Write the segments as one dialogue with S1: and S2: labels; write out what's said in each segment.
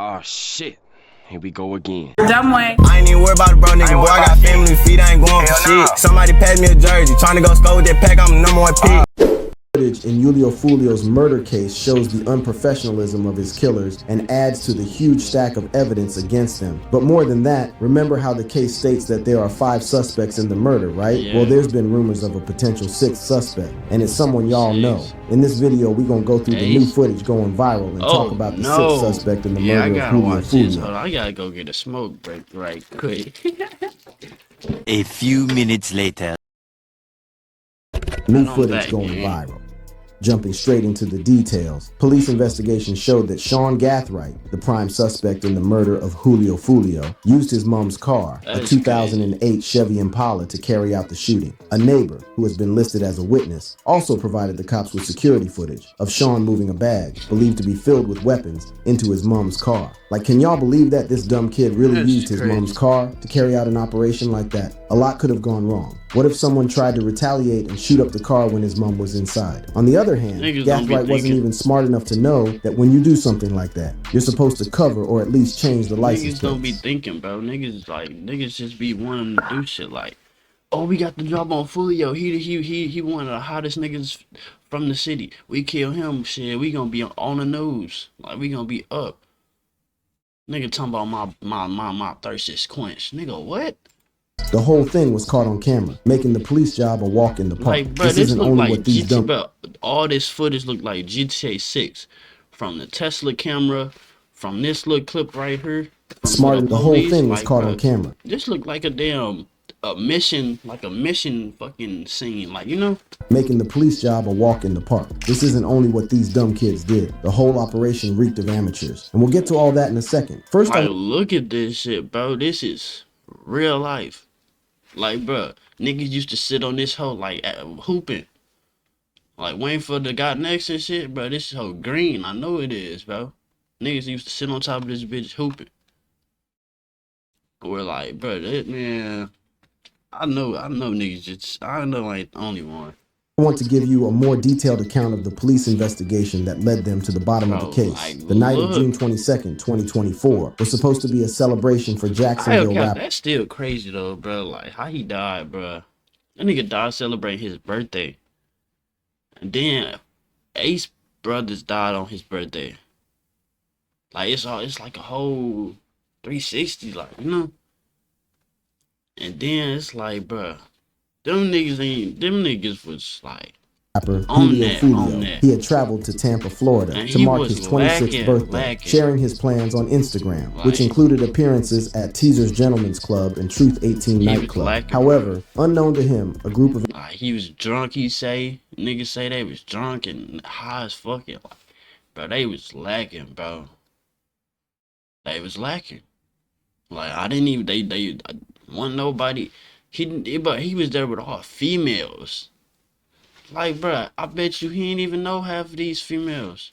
S1: Oh shit. Here we go again.
S2: Dumb way.
S3: I ain't even worried about it, bro, nigga. Boy, I got family feet, I ain't going for shit. Somebody pass me a jersey, trying to go score with that pack, I'm the number one pick.
S4: Footage in Julio Foolios' murder case shows the unprofessionalism of his killers and adds to the huge stack of evidence against them. But more than that, remember how the case states that there are 5 suspects in the murder, right?
S5: Yeah.
S4: Well, there's been rumors of a potential 6th suspect, and it's someone y'all know. In this video, we're gonna go through the new footage going viral and talk about the 6th suspect in the murder of Julio Foolio.
S5: Hold on, I gotta go get a smoke break right quick.
S6: A few minutes later.
S4: New footage going viral. Jumping straight into the details, police investigation showed that Sean Gathright, the prime suspect in the murder of Julio Foolio, used his mom's car, a 2008 Chevy Impala, to carry out the shooting. A neighbor, who has been listed as a witness, also provided the cops with security footage of Sean moving a bag, believed to be filled with weapons, into his mom's car. Like, can y'all believe that this dumb kid really used his mom's car to carry out an operation like that? A lot could have gone wrong. What if someone tried to retaliate and shoot up the car when his mom was inside? On the other hand, Gathright wasn't even smart enough to know that when you do something like that, you're supposed to cover or at least change the license
S5: Niggas don't be thinking, bro. Niggas just be wanting to do shit like, oh, we got the job on Julio. He one of the hottest niggas from the city. We kill him, shit. We gonna be on the news. Like, we gonna be up. Nigga talking about my thirst is quenched. Nigga, what?
S4: The whole thing was caught on camera, making the police job a walk in the park.
S5: Like, bro,
S4: this isn't only
S5: like
S4: what these dumb...
S5: Bro, all this footage look like GTA 6. From the Tesla camera, from this little clip right here.
S4: Smart, the whole thing was caught on camera.
S5: This look like a damn mission fucking scene, like, you know?
S4: Making the police job a walk in the park. This isn't only what these dumb kids did. The whole operation reeked of amateurs. And we'll get to all that in a second. First,
S5: like, look at this shit, bro. This is real life. Like, bro, niggas used to sit on this hoe, like, hooping. Like, waiting for the guy next and shit, bro. This hoe green. I know it is, bro. Niggas used to sit on top of this bitch hooping. We're like, bro, man, I know niggas just, I know I ain't the only one.
S4: I want to give you a more detailed account of the police investigation that led them to the bottom of the case.
S5: Like,
S4: the night of June 22nd, 2024 was supposed to be a celebration for Jacksonville rapper.
S5: That's still crazy though, bro. Like, how he died, bro. That nigga died celebrating his birthday. And then Ace brothers died on his birthday. Like, it's like a whole 360, like, you know? And then it's like, bro, them niggas was like
S4: Julio Foolio. He had traveled to Tampa, Florida to mark his 26th birthday, sharing his plans on Instagram, which included appearances at Teaser's Gentleman's Club and Truth 18 nightclub. However, unknown to him, a group of
S5: he was drunk, niggas say they was drunk and high as fuck. Like, bro, they was lacking, bro. They was lacking. Like, I didn't even, they wasn't nobody. But he was there with all females. Like, bruh, I bet you he ain't even know half of these females.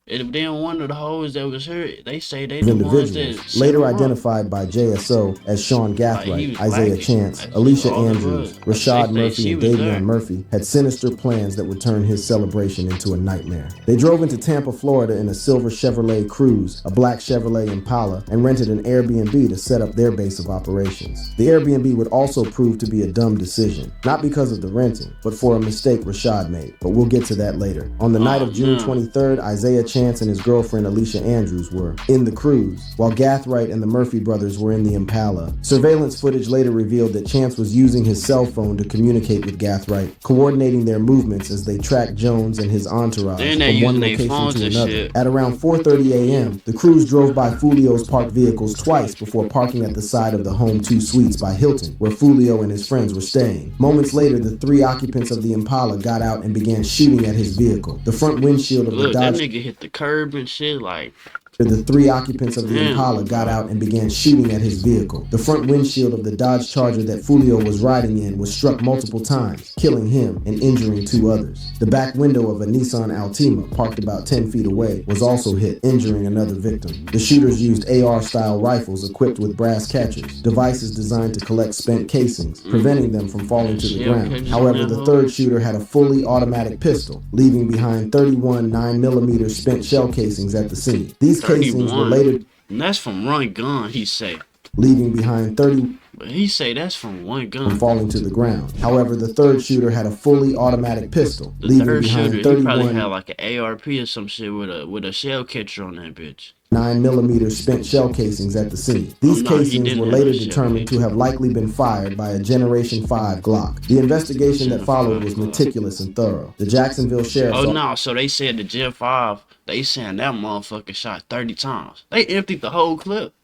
S5: If they don't one of the hoes that was hurt, they say they the ones that
S4: later identified by JSO as Sean Gathright, Isaiah Chance, Alicia Andrews, Rashad Murphy, and Davion Murphy had sinister plans that would turn his celebration into a nightmare. They drove into Tampa, Florida in a silver Chevrolet Cruze, a black Chevrolet Impala, and rented an Airbnb to set up their base of operations. The Airbnb would also prove to be a dumb decision, not because of the renting, but for a mistake Rashad made, but we'll get to that later. On the night of June 23rd, Isaiah Chance and his girlfriend Alicia Andrews were in the Cruze, while Gathright and the Murphy brothers were in the Impala. Surveillance footage later revealed that Chance was using his cell phone to communicate with Gathright, coordinating their movements as they tracked Jones and his entourage from one location to another. At around 4:30 a.m., the Cruze drove by Foolio's parked vehicles twice before parking at the side of the Home 2 Suites by Hilton, where Foolio and his friends were staying. Moments later, the 3 occupants of the Impala got out and began shooting at his vehicle. The front windshield of the Dodge...
S5: That nigga hit the curb and shit, like...
S4: The 3 occupants of the Impala got out and began shooting at his vehicle. The front windshield of the Dodge Charger that Foolio was riding in was struck multiple times, killing him and injuring 2 others. The back window of a Nissan Altima, parked about 10 feet away, was also hit, injuring another victim. The shooters used AR-style rifles equipped with brass catchers, devices designed to collect spent casings, preventing them from falling to the ground. However, the 3rd shooter had a fully automatic pistol, leaving behind 31 9mm spent shell casings at the scene. These casings were later
S5: And that's from one gun, he say.
S4: leaving behind 30.
S5: But he say that's from one gun.
S4: Falling to the ground. However, the third shooter had a fully automatic pistol,
S5: The
S4: leaving
S5: third
S4: behind
S5: shooter, he probably
S4: 31
S5: had like an ARP or some shit with a shell catcher on that bitch.
S4: 9mm spent shell casings at the scene. These casings were later determined to have likely been fired by a Generation 5 Glock. The investigation that followed was meticulous and thorough. The Jacksonville Sheriff's
S5: Oh no, so they said the Gen 5, they saying that motherfucker shot 30 times. They emptied the whole clip.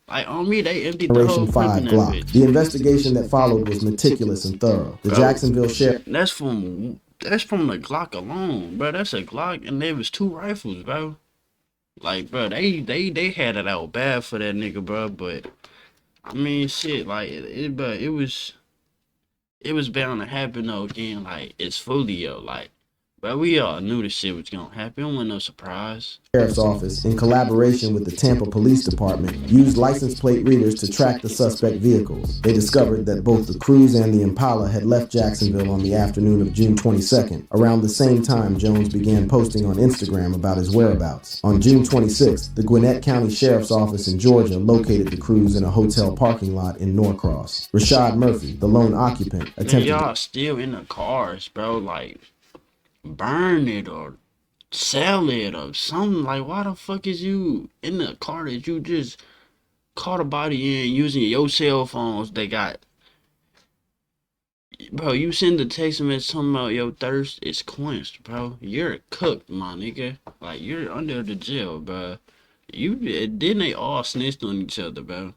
S5: Like on me, they emptied the whole clip in that
S4: Glock.
S5: bitch.
S4: The investigation that followed was meticulous and thorough. The Jacksonville Sheriff.
S5: That's from the Glock alone, bro. That's a Glock, and there was 2 rifles, bro. Like, bro, they had it out bad for that nigga, bro. But I mean, shit, like but it was bound to happen though. Again, like it's Foolio, like. But we all knew this shit was gonna happen. It wasn't no surprise.
S4: Sheriff's Office, in collaboration with the Tampa Police Department, used license plate readers to track the suspect vehicles. They discovered that both the Cruise and the Impala had left Jacksonville on the afternoon of June 22nd, around the same time Jones began posting on Instagram about his whereabouts. On June 26th, the Gwinnett County Sheriff's Office in Georgia located the Cruise in a hotel parking lot in Norcross. Rashad Murphy, the lone occupant, attempted.
S5: Y'all still in the cars, bro. Like, burn it or sell it or something. Like, why the fuck is you in the car that you just caught a body in using your cell phones? They got, bro, you send a text message talking about your thirst is quenched, bro. You're cooked, my nigga. Like, you're under the jail, bro. Then they all snitched on each other, bro.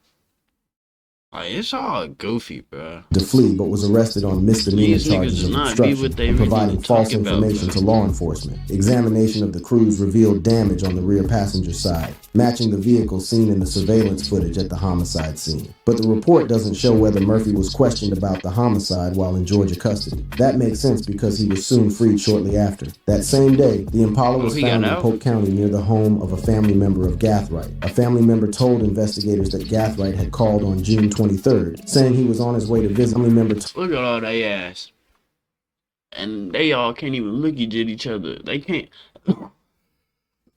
S5: Like, it's all goofy, bro.
S4: To flee, but was arrested on misdemeanor charges of obstruction and providing false information to law enforcement. Examination of the Cruise revealed damage on the rear passenger side, matching the vehicle seen in the surveillance footage at the homicide scene. But the report doesn't show whether Murphy was questioned about the homicide while in Georgia custody. That makes sense because he was soon freed shortly after. That same day, the Impala was found in Polk County near the home of a family member of Gathright. A family member told investigators that Gathright had called on June 23rd, saying he was on his way to visit. Family member.
S5: Look at all they ass. And they all can't even look at each other. They can't.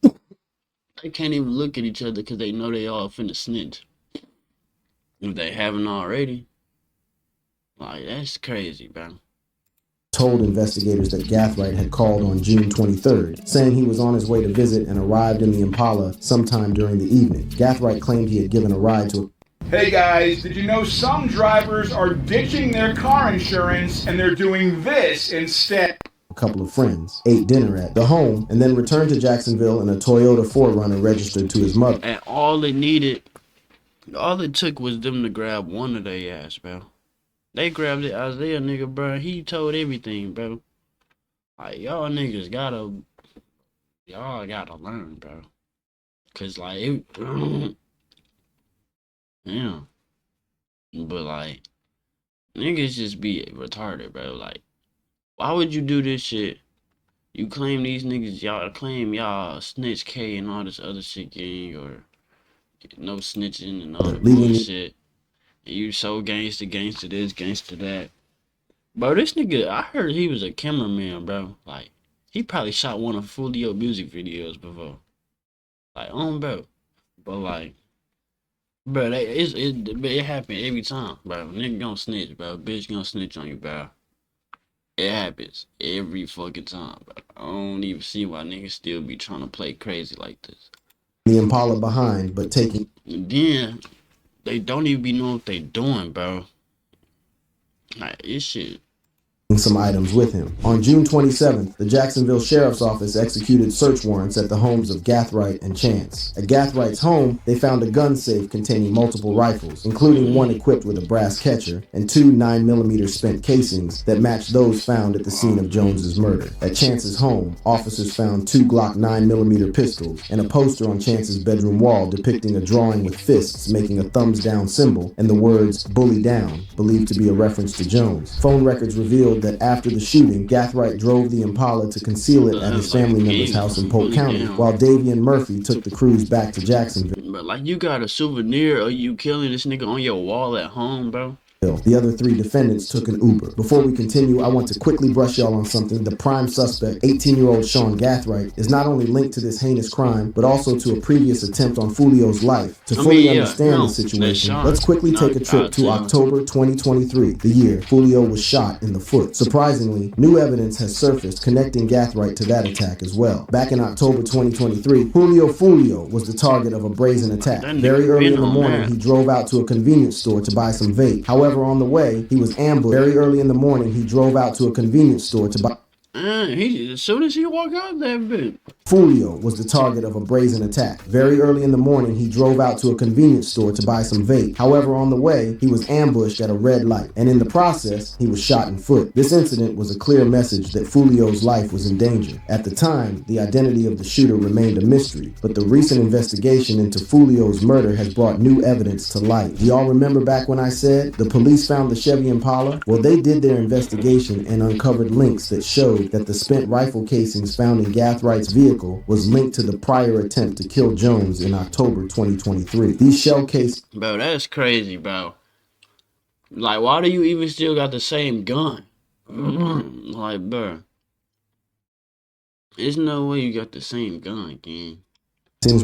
S5: They can't even look at each other because they know they all finna snitch. If they haven't already. Like, that's crazy, bro.
S4: Told investigators that Gathright had called on June 23rd, saying he was on his way to visit and arrived in the Impala sometime during the evening. Gathright claimed he had given a ride to.
S2: Hey guys, did you know some drivers are ditching their car insurance and they're doing this instead?
S4: A couple of friends, ate dinner at the home, and then returned to Jacksonville in a Toyota 4Runner registered to his mother.
S5: And all it took was them to grab one of their ass, bro. They grabbed the Isaiah nigga, bro. He told everything, bro. Like, y'all niggas gotta learn, bro. Cause like, yeah. But like, niggas just be retarded, bro. Like, why would you do this shit? You claim these niggas, y'all snitch K and all this other shit, gang, or no snitching and all that bullshit. And you so gangster this, gangster that. Bro, this nigga, I heard he was a cameraman, bro. Like, he probably shot one of Foolio music videos before. Like, bro. But like, bro, it happen every time, bro. Nigga gonna snitch, bro. Bitch gonna snitch on you, bro. It happens every fucking time, bro. I don't even see why niggas still be trying to play crazy like this.
S4: The Impala behind, but taking.
S5: And then they don't even be knowing what they doing, bro. Like, this shit.
S4: Some items with him. On June 27th, the Jacksonville Sheriff's Office executed search warrants at the homes of Gathright and Chance. At Gathright's home, they found a gun safe containing multiple rifles, including one equipped with a brass catcher and 2 9mm spent casings that matched those found at the scene of Jones's murder. At Chance's home, officers found 2 Glock 9mm pistols and a poster on Chance's bedroom wall depicting a drawing with fists making a thumbs down symbol and the words "bully down," believed to be a reference to Jones. Phone records revealed that after the shooting, Gathright drove the Impala to conceal it at his family member's house in Polk County, while Davian Murphy took the Cruise back to Jacksonville.
S5: But like, you got a souvenir of you killing this nigga on your wall at home, bro.
S4: The other 3 defendants took an Uber. Before we continue, I want to quickly brush y'all on something. The prime suspect, 18-year-old Sean Gathright, is not only linked to this heinous crime, but also to a previous attempt on Foolio's life. To fully understand the situation, let's quickly take a trip to October 2023, the year Foolio was shot in the foot. Surprisingly, new evidence has surfaced connecting Gathright to that attack as well. Back in October 2023, Foolio was the target of a brazen attack. Very early in the morning, he drove out to a convenience store to buy some vape. However, on the way, he was ambushed. Very early in the morning, he drove out to a convenience store to buy.
S5: As soon as he walked out there, bitch.
S4: Foolio was the target of a brazen attack. Very early in the morning, he drove out to a convenience store to buy some vape. However, on the way, he was ambushed at a red light, and in the process, he was shot in foot. This incident was a clear message that Foolio's life was in danger. At the time, the identity of the shooter remained a mystery, but the recent investigation into Foolio's murder has brought new evidence to light. Do y'all remember back when I said the police found the Chevy Impala? Well, they did their investigation and uncovered links that showed that the spent rifle casings found in Gathwright's vehicle was linked to the prior attempt to kill Jones in October 2023. These shell casings...
S5: Bro, that's crazy, bro. Like, why do you even still got the same gun? Like, bro. There's no way you got the same gun, gang.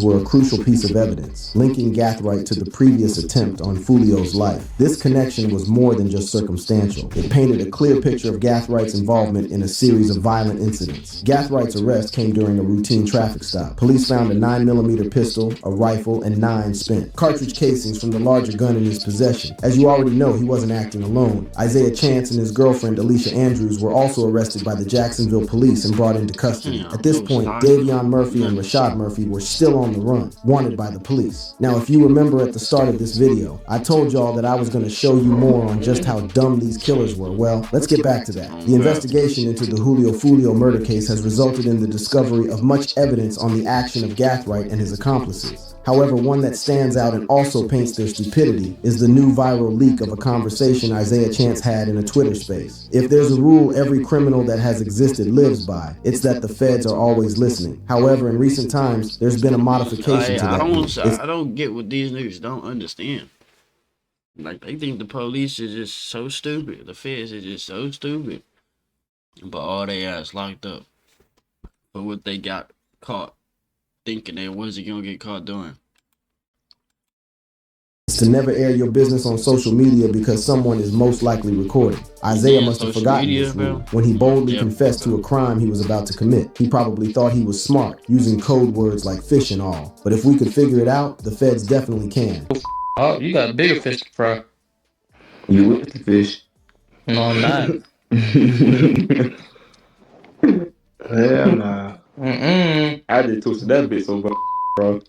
S4: Were a crucial piece of evidence, linking Gathright to the previous attempt on Foolio's life. This connection was more than just circumstantial. It painted a clear picture of Gathwright's involvement in a series of violent incidents. Gathwright's arrest came during a routine traffic stop. Police found a 9mm pistol, a rifle, and 9 spent cartridge casings from the larger gun in his possession. As you already know, he wasn't acting alone. Isaiah Chance and his girlfriend, Alicia Andrews, were also arrested by the Jacksonville police and brought into custody. At this point, Davion Murphy and Rashad Murphy were still on the run, wanted by the police. Now, if you remember at the start of this video, I told y'all that I was going to show you more on just how dumb these killers were. Well, let's get back to that. The investigation into the Julio Foolio murder case has resulted in the discovery of much evidence on the action of Gathright and his accomplices. However, one that stands out and also paints their stupidity is the new viral leak of a conversation Isaiah Chance had in a Twitter space. If there's a rule every criminal that has existed lives by, it's that the feds are always listening. However, in recent times, there's been a modification to that.
S5: I don't get what these niggas don't understand. Like, they think the police is just so stupid. The feds is just so stupid. But all they ass locked up for what they got caught thinking they wasn't gonna get caught doing.
S4: It's to never air your business on social media because someone is most likely recording. Isaiah must have forgotten this rule when he boldly confessed to a crime he was about to commit. He probably thought he was smart, using code words like fish and all. But if we could figure it out, the feds definitely can.
S7: Oh, you got a bigger fish to fry.
S8: You with the fish?
S7: No, I'm not.
S8: Hell nah.
S7: I just toasted that bitch so bro.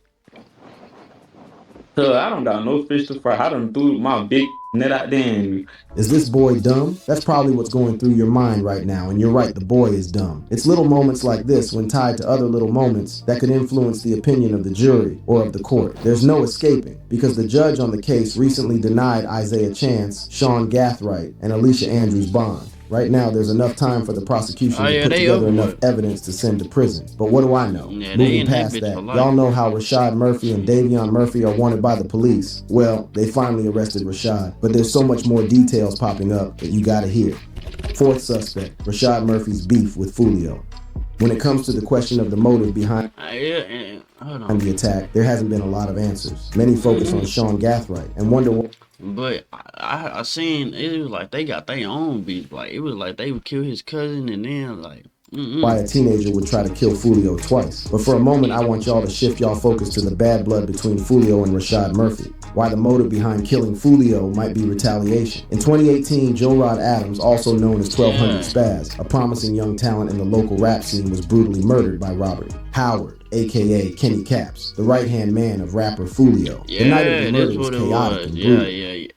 S7: So I don't got no fish to fry. I done threw my big net out there.
S4: Is this boy dumb? That's probably what's going through your mind right now, and you're right, the boy is dumb. It's little moments like this when tied to other little moments that could influence the opinion of the jury or of the court. There's no escaping, because the judge on the case recently denied Isaiah Chance, Sean Gathright, and Alicia Andrews bond. Right now, there's enough time for the prosecution to put together enough evidence to send to prison. But what do I know? Moving past that, y'all know how Rashad Murphy and Davion Murphy are wanted by the police. Well, they finally arrested Rashad, but there's so much more details popping up that you gotta hear. Fourth suspect, Rashad Murphy's beef with Foolio. When it comes to the question of the motive behind the attack, there hasn't been a lot of answers. Many focus on Sean Gathright and wonder what...
S5: But I seen it was like they got their own beef. Like it was like they would kill his cousin and then like
S4: why a teenager would try to kill Foolio twice. But for a moment, I want y'all to shift y'all focus to the bad blood between Foolio and Rashad Murphy. Why the motive behind killing Foolio might be retaliation. In 2018, Joe Rod Adams, also known as 1200 Spaz, a promising young talent in the local rap scene, was brutally murdered by robbery. Howard, aka Kenny Caps, the right-hand man of rapper Foolio. The night of the murder was chaotic and brutal.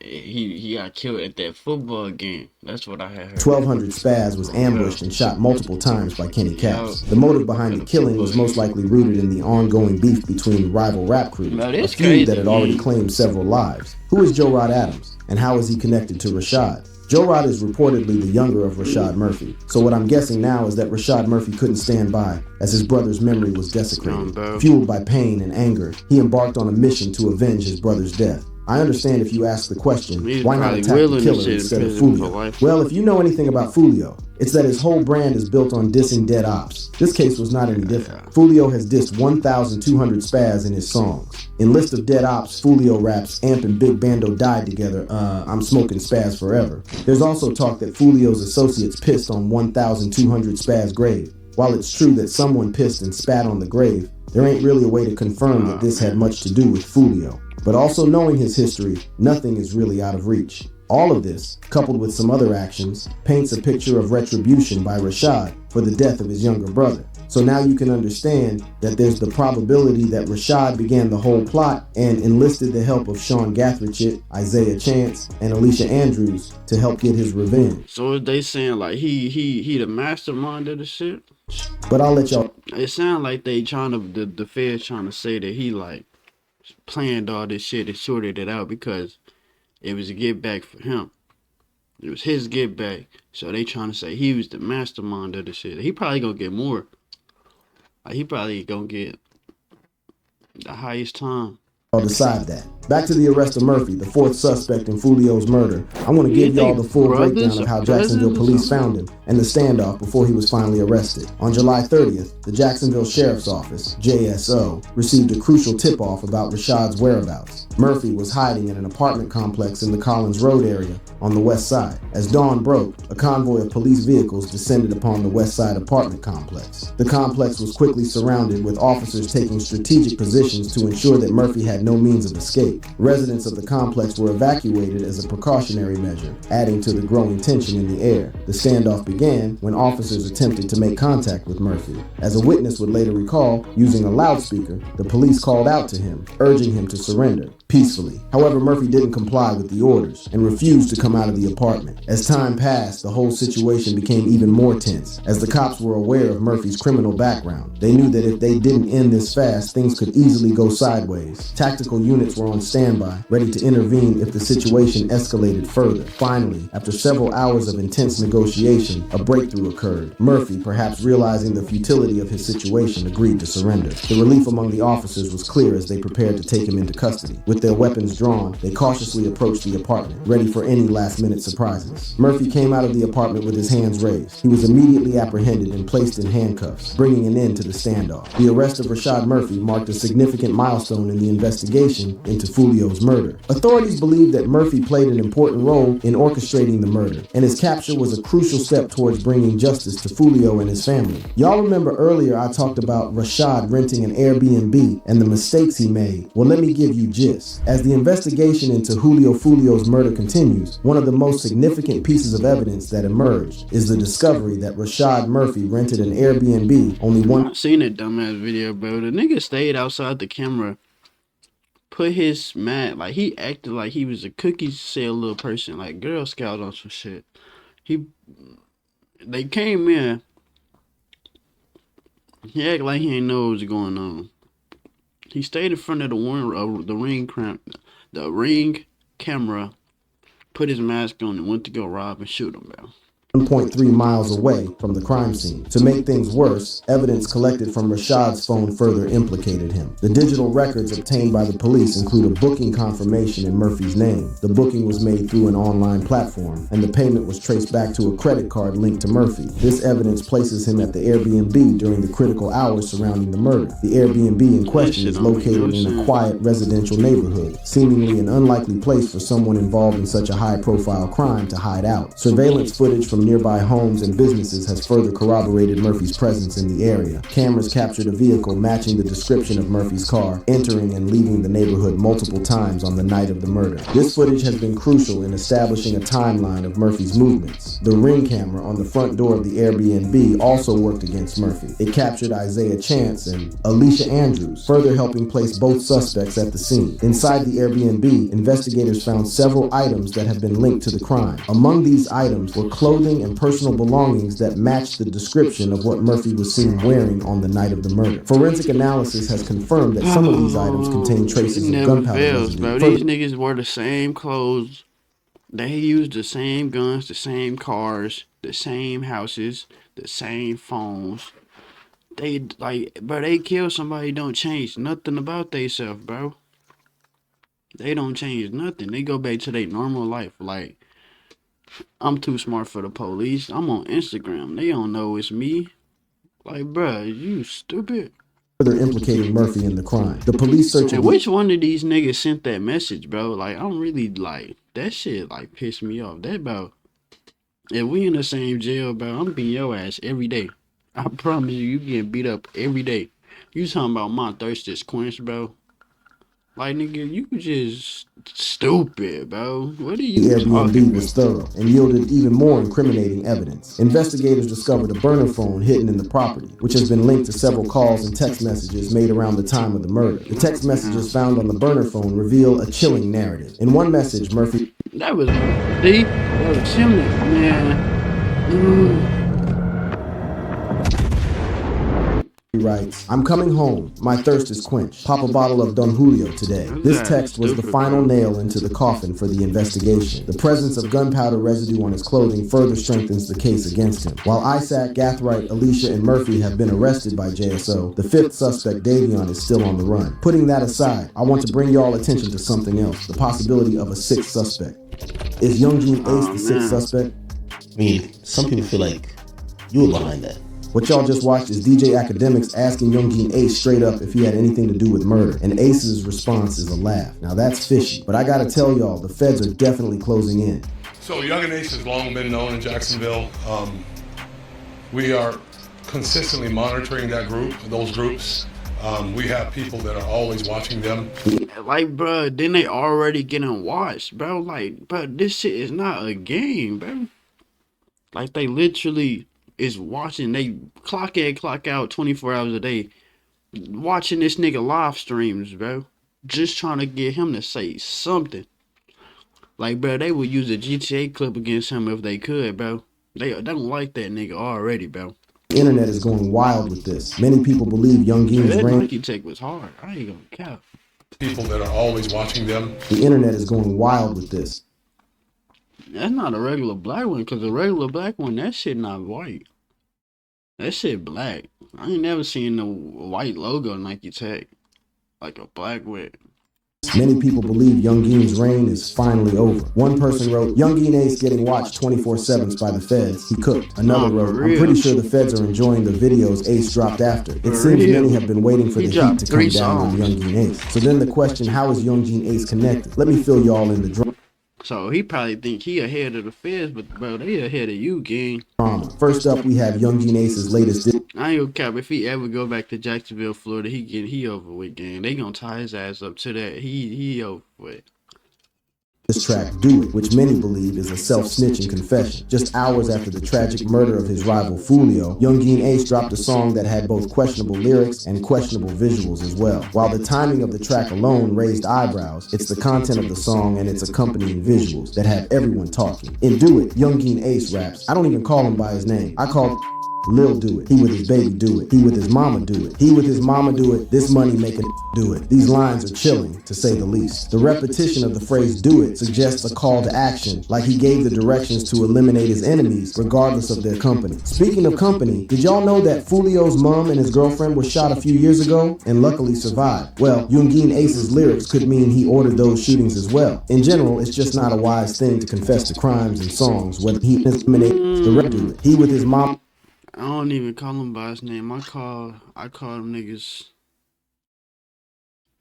S5: He got killed at that football game. That's what I had heard.
S4: 1200 Spaz was ambushed and shot multiple times by Kenny Caps. The motive behind the killing was most likely rooted in the ongoing beef between rival rap crews, a feud that had already claimed several lives. Who is Joe Rod Adams, and how is he connected to Rashad? Joe Rod is reportedly the younger of Rashad Murphy, so what I'm guessing now is that Rashad Murphy couldn't stand by as his brother's memory was desecrated. Fueled by pain and anger, he embarked on a mission to avenge his brother's death. I understand if you ask the question,
S5: He's
S4: why not
S5: probably
S4: attack the
S5: willing to
S4: killer
S5: sit in
S4: instead of
S5: prison for
S4: Foolio?
S5: life.
S4: Well, if you know anything about Foolio, it's that his whole brand is built on dissing dead ops. This case was not any different. Foolio has dissed 1,200 spaz in his songs. In List of Dead Ops, Foolio raps, Amp and Big Bando died together, I'm smoking spaz forever. There's also talk that Foolio's associates pissed on 1,200 spaz grave. While it's true that someone pissed and spat on the grave, there ain't really a way to confirm that this had much to do with Foolio. But also knowing his history, nothing is really out of reach. All of this, coupled with some other actions, paints a picture of retribution by Rashad for the death of his younger brother. So now you can understand that there's the probability that Rashad began the whole plot and enlisted the help of Sean Gathrich, Isaiah Chance, and Alicia Andrews to help get his revenge.
S5: So is they saying like he the mastermind of the shit?
S4: But I'll let y'all.
S5: It sound like they trying to the feds trying to say that he like planned all this shit and sorted it out because it was a get back for him. It was his get back. So they trying to say he was the mastermind of the shit. He probably gonna get more. Like he probably gonna get the highest time.
S4: I'll decide that. Back to the arrest of Murphy, the fourth suspect in Foolio's murder. I want to give y'all the full breakdown of how Jacksonville police found him and the standoff before he was finally arrested. On July 30th, the Jacksonville Sheriff's Office, JSO, received a crucial tip-off about Rashad's whereabouts. Murphy was hiding in an apartment complex in the Collins Road area on the west side. As dawn broke, a convoy of police vehicles descended upon the west side apartment complex. The complex was quickly surrounded with officers taking strategic positions to ensure that Murphy had no means of escape. Residents of the complex were evacuated as a precautionary measure, adding to the growing tension in the air. The standoff began when officers attempted to make contact with Murphy. As a witness would later recall, using a loudspeaker, the police called out to him, urging him to surrender peacefully. However, Murphy didn't comply with the orders and refused to come out of the apartment. As time passed, the whole situation became even more tense, as the cops were aware of Murphy's criminal background. They knew that if they didn't end this fast, things could easily go sideways. Tactical units were on standby, ready to intervene if the situation escalated further. Finally, after several hours of intense negotiation, a breakthrough occurred. Murphy, perhaps realizing the futility of his situation, agreed to surrender. The relief among the officers was clear as they prepared to take him into custody. With their weapons drawn, they cautiously approached the apartment, ready for any last-minute surprises. Murphy came out of the apartment with his hands raised. He was immediately apprehended and placed in handcuffs, bringing an end to the standoff. The arrest of Rashad Murphy marked a significant milestone in the investigation into Foolio's murder. Authorities believe that Murphy played an important role in orchestrating the murder, and his capture was a crucial step towards bringing justice to Foolio and his family. Y'all remember earlier I talked about Rashad renting an Airbnb and the mistakes he made? Well, let me give you gist. As the investigation into Julio Foolio's murder continues, one of the most significant pieces of evidence that emerged is the discovery that Rashad Murphy rented an Airbnb only one.
S5: I seen that dumbass video, bro. The nigga stayed outside the camera, put his mat, like he acted like he was a cookie sale little person, like Girl Scout on some shit. They came in, he acted like he ain't know what was going on. He stayed in front of the ring camera, put his mask on, and went to go rob and shoot him, bro.
S4: 1.3 miles away from the crime scene. To make things worse, evidence collected from Rashad's phone further implicated him. The digital records obtained by the police include a booking confirmation in Murphy's name. The booking was made through an online platform, and the payment was traced back to a credit card linked to Murphy. This evidence places him at the Airbnb during the critical hours surrounding the murder. The Airbnb in question is located in a quiet residential neighborhood, seemingly an unlikely place for someone involved in such a high-profile crime to hide out. Surveillance footage from nearby homes and businesses has further corroborated Murphy's presence in the area. Cameras captured a vehicle matching the description of Murphy's car, entering and leaving the neighborhood multiple times on the night of the murder. This footage has been crucial in establishing a timeline of Murphy's movements. The Ring camera on the front door of the Airbnb also worked against Murphy. It captured Isaiah Chance and Alicia Andrews, further helping place both suspects at the scene. Inside the Airbnb, investigators found several items that have been linked to the crime. Among these items were clothing and personal belongings that matched the description of what Murphy was seen wearing on the night of the murder. Forensic analysis has confirmed that some of these items contain traces of gunpowder residue.
S5: Bro. These niggas wore the same clothes. They used the same guns, the same cars, the same houses, the same phones. They like, bro, they kill somebody, don't change nothing about theyself, bro. They don't change nothing. They go back to their normal life. Like, I'm too smart for the police. I'm on Instagram. They don't know it's me. Like, bruh, you stupid.
S4: Further implicating Murphy in the crime. The police search.
S5: And which one of these niggas sent that message, bro? Like, I'm really like, that shit like pissed me off. That bro, if we in the same jail, bro, I'm beating your ass every day. I promise you, you getting beat up every day. You talking about my thirst is quenched, bro? Like, nigga, you just stupid, bro. What are you
S4: The
S5: talking
S4: Airbnb
S5: about?
S4: was thorough and yielded even more incriminating evidence. Investigators discovered a burner phone hidden in the property, which has been linked to several calls and text messages made around the time of the murder. The text messages found on the burner phone reveal a chilling narrative. In one message, Murphy
S5: That was deep. That was chilling, man.
S4: writes, "I'm coming home. My thirst is quenched. Pop a bottle of Don Julio today." This text was the final nail into the coffin for the investigation. The presence of gunpowder residue on his clothing further strengthens the case against him. While Isaac, Gathright, Alicia, and Murphy have been arrested by JSO, the fifth suspect, Davion, is still on the run. Putting that aside, I want to bring y'all attention to something else, the possibility of a sixth suspect. Is Youngin Ace the sixth suspect?
S9: I mean, some people feel like you were behind that.
S4: What y'all just watched is DJ Academics asking Youngin Ace straight up if he had anything to do with murder, and Ace's response is a laugh. Now that's fishy, but I gotta tell y'all, the feds are definitely closing in.
S10: So Youngin Ace has long been known in Jacksonville. We are consistently monitoring those groups. We have people that are always watching them.
S5: Like, bro, then they already getting watched, bro. Like, bro, this shit is not a game, bro. Like, they literally is watching. They clock in, clock out 24 hours a day, watching this nigga live streams, bro. Just trying to get him to say something. Like, bro, they would use a GTA clip against him if they could, bro. They don't like that nigga already, bro.
S4: The internet is going wild with this. Many people believe Youngin's
S5: That
S4: reign.
S5: Nike take was hard. I ain't gonna cap.
S10: People that are always watching them.
S4: The internet is going wild with this.
S5: That's not a regular black one, because a regular black one, that shit not white. That shit black. I ain't never seen no white logo Nike Tech. Like a black with.
S4: Many people believe Youngin's reign is finally over. One person wrote, Youngin Ace getting watched 24/7 by the feds. He cooked. Another wrote, I'm pretty sure the feds are enjoying the videos Ace dropped after. It seems many have been waiting for the heat to come down on Youngin Ace. So then the question, how is Youngin Ace connected? Let me fill y'all in the drama.
S5: So he probably think he ahead of the feds, but bro, they ahead of you, gang.
S4: First up, we have Youngin Ace's latest.
S5: I ain't gonna cap. If he ever go back to Jacksonville, Florida, he over with, gang. They gonna tie his ass up to that. He over with.
S4: This track, Do It, which many believe is a self-snitching confession. Just hours after the tragic murder of his rival Foolio, Youngin Ace dropped a song that had both questionable lyrics and questionable visuals as well. While the timing of the track alone raised eyebrows, it's the content of the song and its accompanying visuals that have everyone talking. In Do It, Youngin Ace raps, I don't even call him by his name. I call Lil do it. He with his baby do it. He with his mama do it. He with his mama do it. This money making do it. These lines are chilling, to say the least. The repetition of the phrase do it suggests a call to action, like he gave the directions to eliminate his enemies, regardless of their company. Speaking of company, did y'all know that Foolio's mom and his girlfriend were shot a few years ago and luckily survived? Well, Youngin Ace's lyrics could mean he ordered those shootings as well. In general, it's just not a wise thing to confess to crimes and songs, whether he eliminates the rep do it. He with his mom.
S5: I don't even call him by his name. I call them niggas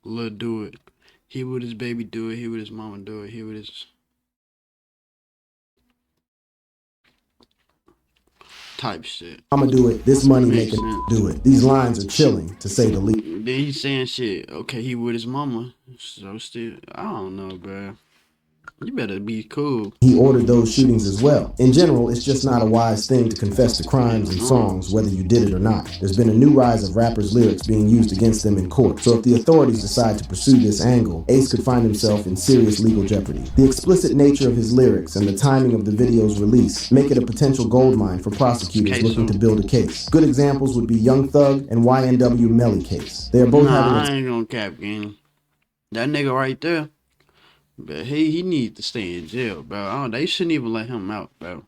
S5: Lil Do It. He with his baby do it. He with his mama do it. He with his type shit.
S4: I'ma do it. This money making do it. These lines are chilling, to say the least.
S5: Then he's saying shit. Okay, he with his mama. So still, I don't know, bro. You better be cool.
S4: He ordered those shootings as well. In general, it's just not a wise thing to confess to crimes and songs, whether you did it or not. There's been a new rise of rappers' lyrics being used against them in court. So if the authorities decide to pursue this angle, Ace could find himself in serious legal jeopardy. The explicit nature of his lyrics and the timing of the video's release make it a potential goldmine for prosecutors looking to build a case. Good examples would be Young Thug and YNW Melly case. They are both having
S5: I ain't gonna cap, gang. That nigga right there. But he needs to stay in jail, bro. They shouldn't even let him out, bro.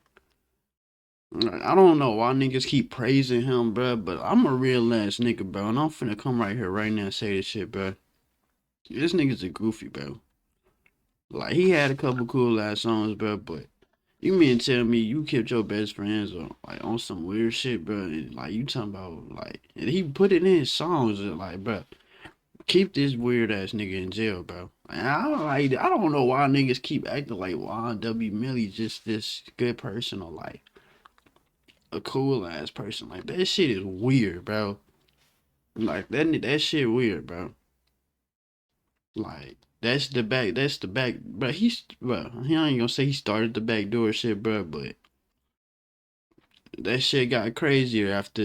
S5: I don't know why niggas keep praising him, bro, but I'm a real ass nigga, bro, and I'm finna come right here right now and say this shit, bro. This nigga's a goofy, bro. Like he had a couple cool ass songs, bro. But you mean tell me you kept your best friends on like on some weird shit, bro? And like you talking about like, and he put it in his songs, and like, bro, keep this weird ass nigga in jail, bro. And I don't know why niggas keep acting like Juan W. Millie's just this good person or like a cool ass person. Like that shit is weird, bro. Like that shit weird, bro. Like that's the back, bro. He ain't gonna say he started the backdoor shit, bro, but that shit got crazier after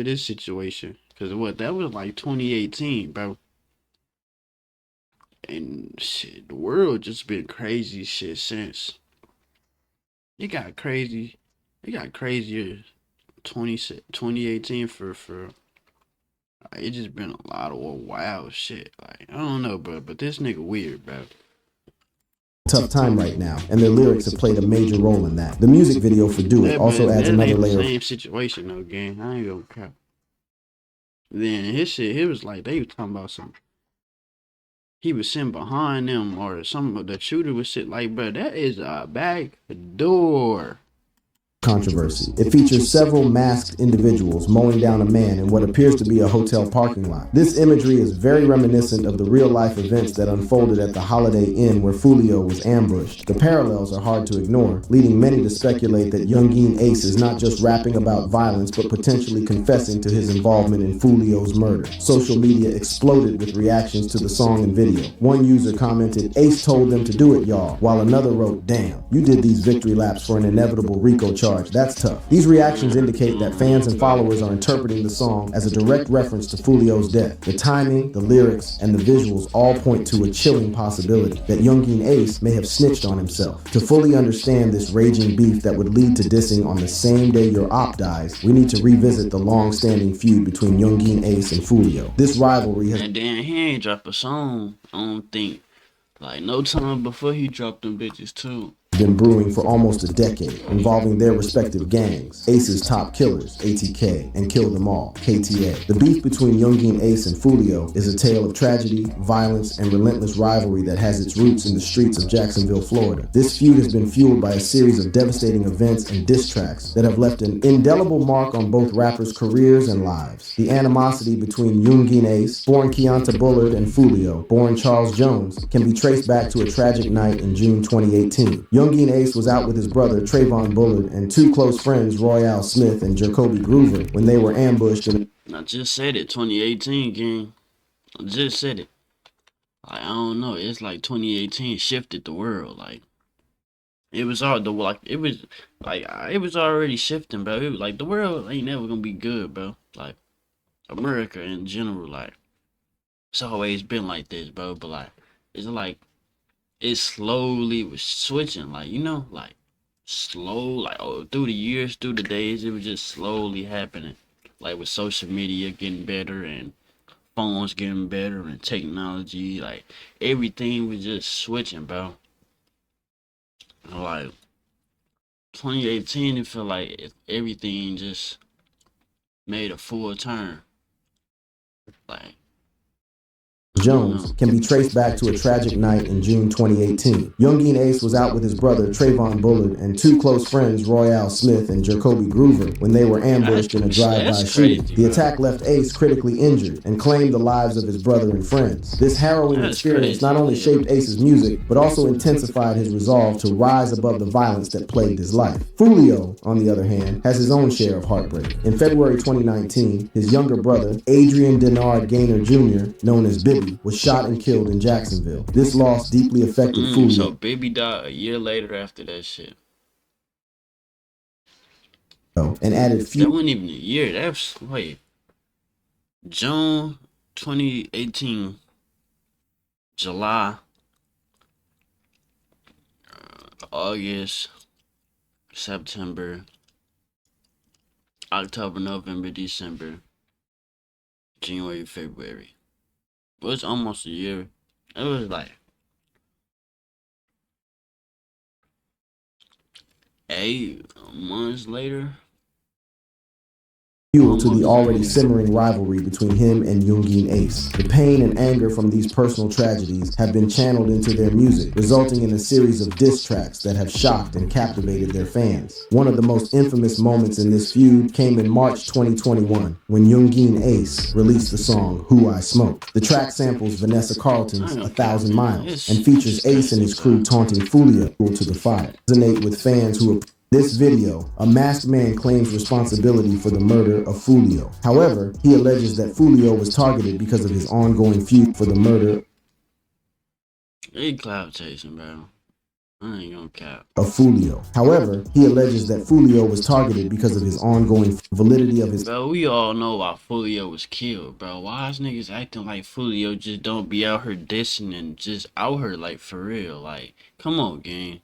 S5: this situation. Cause what that was like 2018, bro. And shit, the world just been crazy shit since. It got crazy. It got crazier 2018 for like, it just been a lot of wild shit. Like I don't know, bro, but this nigga weird, bro.
S4: Tough time right now, and their lyrics have played a major role in that. The music video for Do It also adds another layer.
S5: Same situation though, gang. I ain't gonna cap. Then his shit, he was like they was talking about some. He was sitting behind them or some. The shooter was sitting like, bro, that is a back door.
S4: Controversy. It features several masked individuals mowing down a man in what appears to be a hotel parking lot. This imagery is very reminiscent of the real-life events that unfolded at the Holiday Inn where Foolio was ambushed. The parallels are hard to ignore, leading many to speculate that Youngeen Ace is not just rapping about violence but potentially confessing to his involvement in Foolio's murder. Social media exploded with reactions to the song and video. One user commented, "Ace told them to do it, y'all," while another wrote, "Damn, you did these victory laps for an inevitable RICO charge. That's tough." These reactions indicate that fans and followers are interpreting the song as a direct reference to Foolio's death. The timing, the lyrics, and the visuals all point to a chilling possibility that Youngeen Ace may have snitched on himself. To fully understand this raging beef that would lead to dissing on the same day your op dies, we need to revisit the long-standing feud between Youngeen Ace and Foolio. This rivalry has...
S5: And then he ain't drop a song, I don't think, like no time before he dropped them bitches too.
S4: Been brewing for almost a decade, involving their respective gangs, Ace's top killers, ATK, and Kill Them All, KTA. The beef between Youngeen Ace and Foolio is a tale of tragedy, violence, and relentless rivalry that has its roots in the streets of Jacksonville, Florida. This feud has been fueled by a series of devastating events and diss tracks that have left an indelible mark on both rappers' careers and lives. The animosity between Youngeen Ace, born Keonta Bullard, and Foolio, born Charles Jones, can be traced back to a tragic night in June 2018. Youngeen Ace was out with his brother Trayvon Bullard and two close friends Royale Smith and Jacoby Groover when they were ambushed in...
S5: I just said it, 2018 gang. I just said it. Like I don't know, it's like 2018 shifted the world. Like it was all the like it was already shifting, bro. It was like the world ain't never gonna be good, bro. Like America in general, like it's always been like this, bro. But like it's like it slowly was switching, like you know, like slow, like through the years, through the days, it was just slowly happening. Like with social media getting better and phones getting better and technology, like everything was just switching, bro. Like 2018, it felt like everything just made a full turn. Like
S4: Jones can be traced back to a tragic night in June 2018. Youngeen Ace was out with his brother Trayvon Bullard and two close friends Royale Smith and Jacoby Groover when they were ambushed in a drive-by shooting. The attack left Ace critically injured and claimed the lives of his brother and friends. This harrowing experience not only shaped Ace's music, but also intensified his resolve to rise above the violence that plagued his life. Foolio, on the other hand, has his own share of heartbreak. In February 2019, his younger brother, Adrian Denard Gaynor Jr., known as Bibby, was shot and killed in Jacksonville. This loss deeply affected Foolio.
S5: So Bibby died a year later after that shit.
S4: And added
S5: That wasn't even a year. That's June 2018, July, August, September, October, November, December, January, February. It was almost a year. It was like 8 months later.
S4: fuel to the already simmering rivalry between him and Youngin Ace. The pain and anger from these personal tragedies have been channeled into their music, resulting in a series of diss tracks that have shocked and captivated their fans. One of the most infamous moments in this feud came in March 2021 when Youngin Ace released the song Who I Smoke. The track samples Vanessa Carlton's 1,000 Miles and features Ace and his crew taunting Foolios to the fire. Resonate with fans who this video, a masked man claims responsibility for the murder of Julio. However, he alleges that Julio was targeted because of his ongoing feud for the murder
S5: cloud chasing, bro. I ain't gonna cap.
S4: Of Foolio. However, he alleges that Foolio was targeted because of his ongoing validity of his.
S5: Bro, we all know why Foolio was killed, bro. Why is niggas acting like Foolio just don't be out here dissing and just out here like for real? Like, come on, gang.